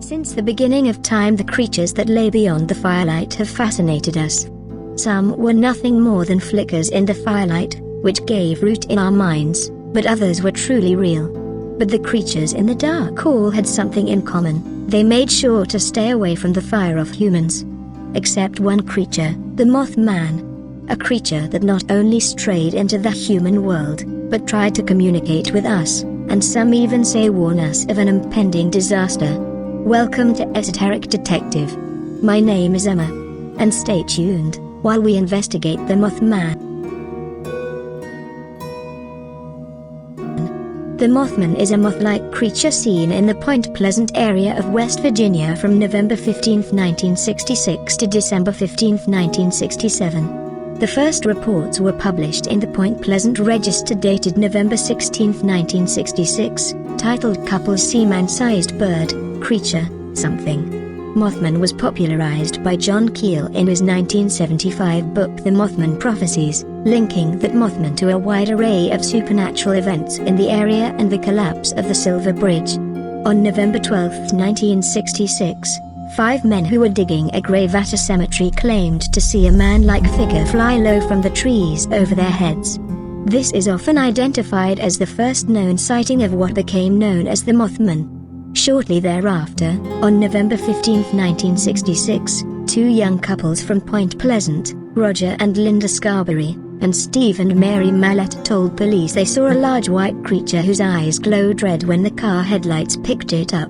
Since the beginning of time, the creatures that lay beyond the firelight have fascinated us. Some were nothing more than flickers in the firelight, which gave root in our minds, but others were truly real. But the creatures in the dark all had something in common: they made sure to stay away from the fire of humans. Except one creature, the Mothman. A creature that not only strayed into the human world, but tried to communicate with us, and some even say warn us of an impending disaster. Welcome to Esoteric Detective. My name is Emma. And stay tuned while we investigate the Mothman. The Mothman is a moth-like creature seen in the Point Pleasant area of West Virginia from November 15, 1966 to December 15, 1967. The first reports were published in the Point Pleasant Register dated November 16, 1966, titled "Couples See Man-Sized Bird, Creature, Something." Mothman was popularized by John Keel in his 1975 book The Mothman Prophecies, linking that Mothman to a wide array of supernatural events in the area and the collapse of the Silver Bridge. On November 12, 1966, 5 men who were digging a grave at a cemetery claimed to see a man-like figure fly low from the trees over their heads. This is often identified as the first known sighting of what became known as the Mothman. Shortly thereafter, on November 15, 1966, 2 young couples from Point Pleasant, Roger and Linda Scarberry, and Steve and Mary Mallett, told police they saw a large white creature whose eyes glowed red when the car headlights picked it up.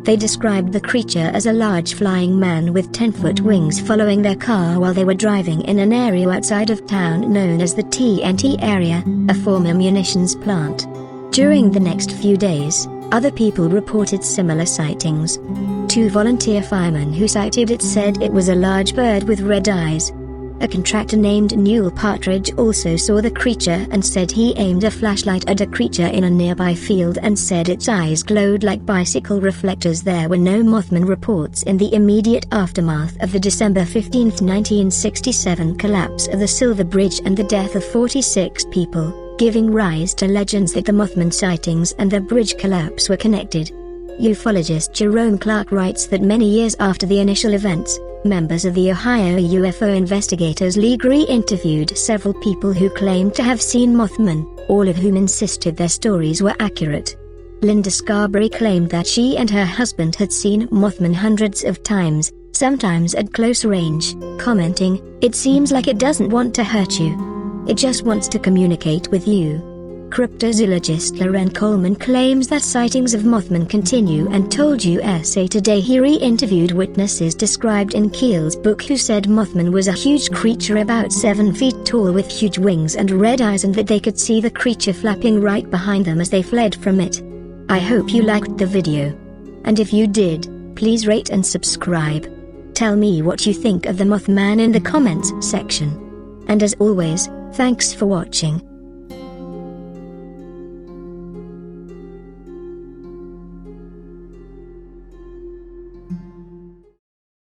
They described the creature as a large flying man with 10-foot wings following their car while they were driving in an area outside of town known as the TNT area, a former munitions plant. During the next few days, other people reported similar sightings. 2 volunteer firemen who sighted it said it was a large bird with red eyes. A contractor named Newell Partridge also saw the creature and said he aimed a flashlight at a creature in a nearby field and said its eyes glowed like bicycle reflectors. There were no Mothman reports in the immediate aftermath of the December 15, 1967 collapse of the Silver Bridge and the death of 46 people, giving rise to legends that the Mothman sightings and the bridge collapse were connected. Ufologist Jerome Clark writes that many years after the initial events, members of the Ohio UFO Investigators League re-interviewed several people who claimed to have seen Mothman, all of whom insisted their stories were accurate. Linda Scarberry claimed that she and her husband had seen Mothman hundreds of times, sometimes at close range, commenting, "It seems like it doesn't want to hurt you. It just wants to communicate with you." Cryptozoologist Loren Coleman claims that sightings of Mothman continue and told USA Today he re-interviewed witnesses described in Keel's book who said Mothman was a huge creature about 7 feet tall with huge wings and red eyes and that they could see the creature flapping right behind them as they fled from it. I hope you liked the video. And if you did, please rate and subscribe. Tell me what you think of the Mothman in the comments section. And as always, thanks for watching.